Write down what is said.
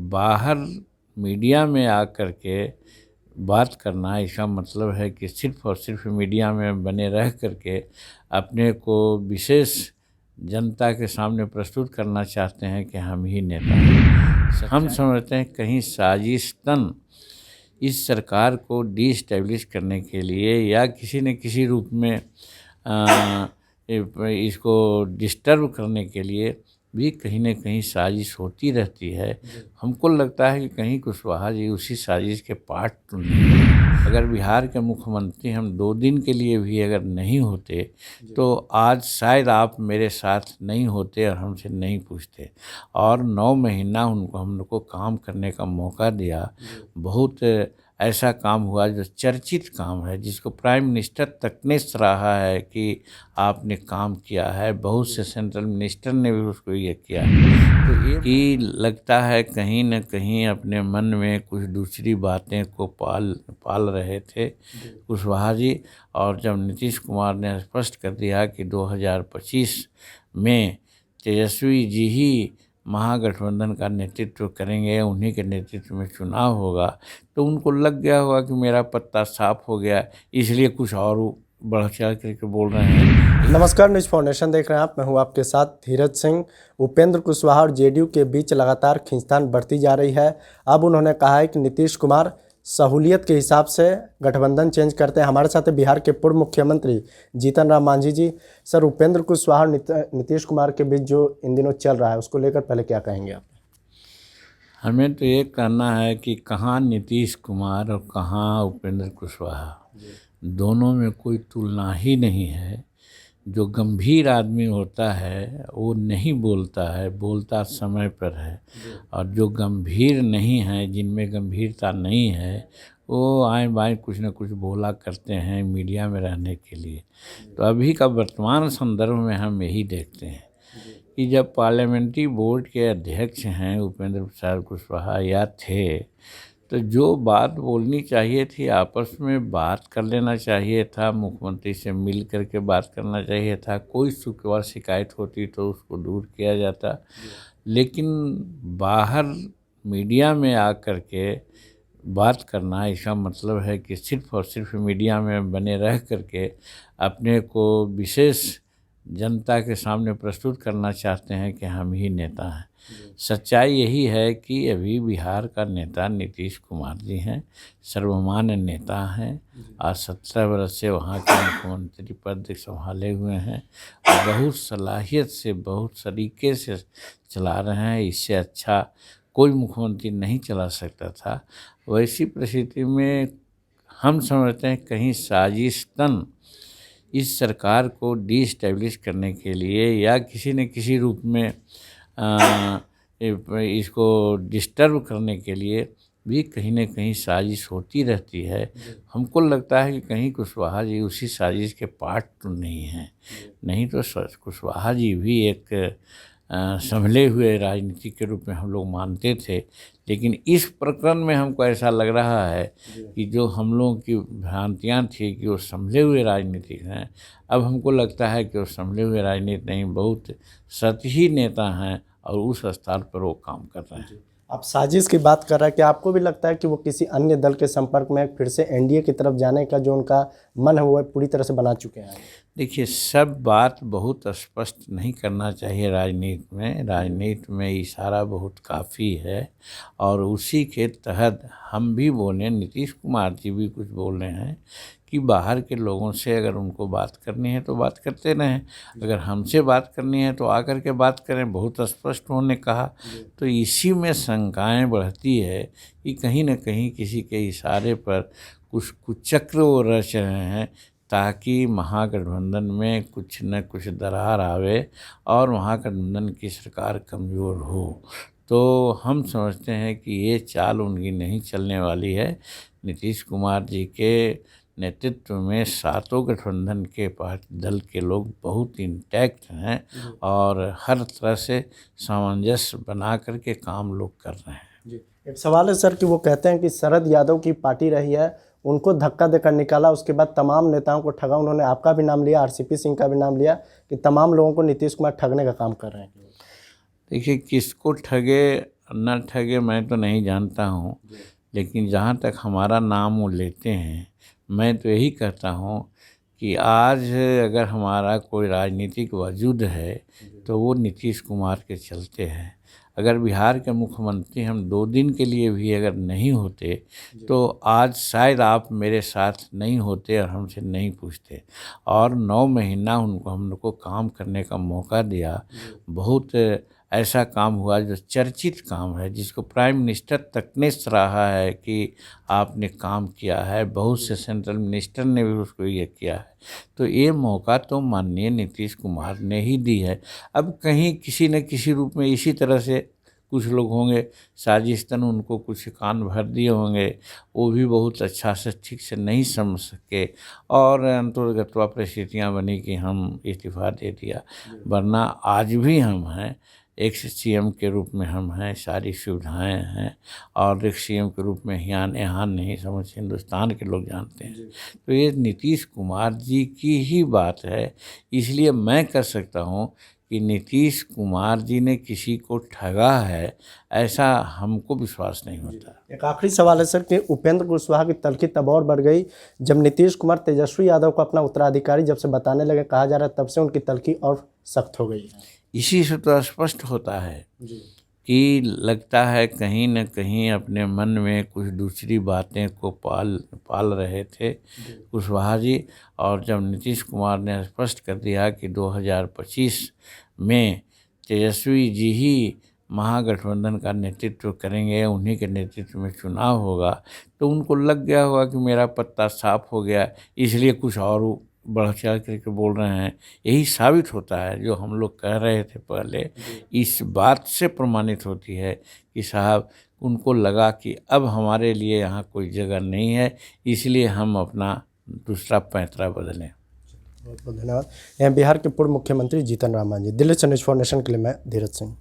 बाहर मीडिया में आकर के बात करना, इसका मतलब है कि सिर्फ और सिर्फ मीडिया में बने रह करके अपने को विशेष जनता के सामने प्रस्तुत करना चाहते हैं कि हम ही नेता हैं। हम समझते हैं कहीं साजिशतन इस सरकार को डिस्टेब्लिश करने के लिए या किसी न किसी रूप में इसको डिस्टर्ब करने के लिए भी कहीं न कहीं साजिश होती रहती है। हमको लगता है कि कहीं कुशवाहा जी उसी साजिश के पार्ट तो नहीं हैं। अगर बिहार के मुख्यमंत्री हम 2 दिन के लिए भी अगर नहीं होते तो आज शायद आप मेरे साथ नहीं होते और हमसे नहीं पूछते। और 9 महीना उनको हम लोग को काम करने का मौका दिया। बहुत ऐसा काम हुआ जो चर्चित काम है, जिसको प्राइम मिनिस्टर तक ने सराहा है कि आपने काम किया है। बहुत से सेंट्रल मिनिस्टर ने भी उसको ये किया है। तो ये कि लगता है कहीं न कहीं अपने मन में कुछ दूसरी बातें को पाल रहे थे कुशवाहा जी। और जब नीतीश कुमार ने स्पष्ट कर दिया कि 2025 में तेजस्वी जी ही महागठबंधन का नेतृत्व करेंगे, उन्हीं के नेतृत्व में चुनाव होगा, तो उनको लग गया होगा कि मेरा पत्ता साफ हो गया, इसलिए कुछ और बढ़ चढ़ करके बोल रहे हैं। नमस्कार, न्यूज़ फाउंडेशन देख रहे हैं आप। मैं हूं आपके साथ धीरज सिंह। उपेंद्र कुशवाहा और जेडीयू के बीच लगातार खींचतान बढ़ती जा रही है। अब उन्होंने कहा है कि नीतीश कुमार सहूलियत के हिसाब से गठबंधन चेंज करते हैं। हमारे साथ बिहार के पूर्व मुख्यमंत्री जीतन राम मांझी जी। सर, उपेंद्र कुशवाहा और नीतीश कुमार के बीच जो इन दिनों चल रहा है उसको लेकर पहले क्या कहेंगे आप? हमें तो ये कहना है कि कहाँ नीतीश कुमार और कहाँ उपेंद्र कुशवाहा, दोनों में कोई तुलना ही नहीं है। जो गंभीर आदमी होता है वो नहीं बोलता है, बोलता समय पर है। और जो गंभीर नहीं है, जिनमें गंभीरता नहीं है, वो आए बाएँ कुछ न कुछ बोला करते हैं मीडिया में रहने के लिए। तो अभी का वर्तमान संदर्भ में हम यही देखते हैं कि जब पार्लियामेंट्री बोर्ड के अध्यक्ष हैं उपेंद्र प्रसाद कुशवाहा या थे, तो जो बात बोलनी चाहिए थी आपस में बात कर लेना चाहिए था। मुख्यमंत्री से मिल करके बात करना चाहिए था। कोई शुक्रवार शिकायत होती तो उसको दूर किया जाता। लेकिन बाहर मीडिया में आकर के बात करना, इसका मतलब है कि सिर्फ और सिर्फ मीडिया में बने रह करके अपने को विशेष जनता के सामने प्रस्तुत करना चाहते हैं कि हम ही नेता हैं। सच्चाई यही है कि अभी बिहार का नेता नीतीश कुमार जी हैं, सर्वमान्य नेता हैं। आज 17 वर्ष से वहाँ के मुख्यमंत्री पद संभाले हुए हैं और बहुत सलाहियत से, बहुत सलीके से चला रहे हैं। इससे अच्छा कोई मुख्यमंत्री नहीं चला सकता था। वैसी परिस्थिति में हम समझते हैं कहीं साजिशतन इस सरकार को डिस्टेब्लिश करने के लिए या किसी न किसी रूप में इसको डिस्टर्ब करने के लिए भी कहीं न कहीं साजिश होती रहती है। हमको लगता है कि कहीं कुशवाहा जी उसी साजिश के पार्ट तो नहीं हैं। नहीं तो कुशवाहा जी भी एक संभले हुए राजनीति के रूप में हम लोग मानते थे। लेकिन इस प्रकरण में हमको ऐसा लग रहा है कि जो हम लोगों की भ्रांतियाँ थी कि वो संभले हुए राजनीतिक हैं, अब हमको लगता है कि वो संभले हुए राजनीति नहीं, बहुत सतही नेता हैं और उस स्तर पर वो काम कर रहे हैं। आप साजिश की बात कर रहे हैं, क्या आपको भी लगता है कि वो किसी अन्य दल के संपर्क में फिर से एनडीए की तरफ जाने का जो उनका मन है वो पूरी तरह से बना चुके हैं? देखिए, सब बात बहुत स्पष्ट नहीं करना चाहिए राजनीति में। राजनीति में इशारा बहुत काफ़ी है और उसी के तहत हम भी बोले, नीतीश कुमार जी भी कुछ बोल रहे हैं कि बाहर के लोगों से अगर उनको बात करनी है तो बात करते रहें, अगर हमसे बात करनी है तो आकर के बात करें। बहुत स्पष्ट उन्होंने कहा। तो इसी में शंकाएँ बढ़ती है कि कहीं न कहीं किसी के इशारे पर कुछ कुचक्र वो रच रहे हैं ताकि महागठबंधन में कुछ न कुछ दरार आवे और महागठबंधन की सरकार कमज़ोर हो। तो हम समझते हैं कि ये चाल उनकी नहीं चलने वाली है। नीतीश कुमार जी के नेतृत्व में सातों गठबंधन के पार्टी दल के लोग बहुत इंटैक्ट हैं और हर तरह से सामंजस्य बना करके काम लोग कर रहे हैं। एक सवाल है सर कि वो कहते हैं कि शरद यादव की पार्टी रही है, उनको धक्का देकर निकाला, उसके बाद तमाम नेताओं को ठगा। उन्होंने आपका भी नाम लिया, आरसीपी सिंह का भी नाम लिया कि तमाम लोगों को नीतीश कुमार ठगने का काम कर रहे हैं। देखिए, किसको ठगे न ठगे मैं तो नहीं जानता हूँ, लेकिन जहाँ तक हमारा नाम वो लेते हैं, मैं तो यही कहता हूँ कि आज अगर हमारा कोई राजनीतिक वजूद है तो वो नीतीश कुमार के चलते हैं। अगर बिहार के मुख्यमंत्री हम 2 दिन के लिए भी अगर नहीं होते तो आज शायद आप मेरे साथ नहीं होते और हमसे नहीं पूछते। और 9 महीना उनको हम लोग को काम करने का मौका दिया। बहुत ऐसा काम हुआ जो चर्चित काम है, जिसको प्राइम मिनिस्टर तक ने सराहा है कि आपने काम किया है। बहुत से सेंट्रल मिनिस्टर ने भी उसको ये किया है। तो ये मौका तो माननीय नीतीश कुमार ने ही दी है। अब कहीं किसी न किसी रूप में इसी तरह से कुछ लोग होंगे साजिशतन उनको कुछ कान भर दिए होंगे, वो भी बहुत अच्छा से ठीक से नहीं समझ सके और अंतर्गतवा परिस्थितियाँ बनी कि हम इस्तीफ़ा दे दिया। वरना आज भी हम हैं, एक सीएम के रूप में हम हैं, सारी सुविधाएं हैं और एक सीएम के रूप में यहाँ नहीं समझ हिंदुस्तान के लोग जानते हैं। तो ये नीतीश कुमार जी की ही बात है। इसलिए मैं कह सकता हूँ कि नीतीश कुमार जी ने किसी को ठगा है, ऐसा हमको विश्वास नहीं होता। एक आखिरी सवाल है सर कि उपेंद्र कुशवाहा की तलखी तब और बढ़ गई जब नीतीश कुमार तेजस्वी यादव को अपना उत्तराधिकारी जब से बताने लगे, कहा जा रहा है तब से उनकी तलखी और सख्त हो गई है। इसी से तो स्पष्ट होता है कि लगता है कहीं न कहीं अपने मन में कुछ दूसरी बातें को पाल रहे थे कुशवाहा जी। और जब नीतीश कुमार ने स्पष्ट कर दिया कि 2025 में तेजस्वी जी ही महागठबंधन का नेतृत्व करेंगे, उन्हीं के नेतृत्व में चुनाव होगा, तो उनको लग गया होगा कि मेरा पत्ता साफ हो गया, इसलिए कुछ और बढ़ चढ़ करके बोल रहे हैं। यही साबित होता है जो हम लोग कह रहे थे पहले, इस बात से प्रमाणित होती है कि साहब उनको लगा कि अब हमारे लिए यहाँ कोई जगह नहीं है, इसलिए हम अपना दूसरा पैंतरा बदलें। बहुत बहुत धन्यवाद। यहाँ बिहार के पूर्व मुख्यमंत्री जीतन राम मांझी। दिल्ली से न्यूज़ 4 नेशन के लिए मैं धीरज सिंह।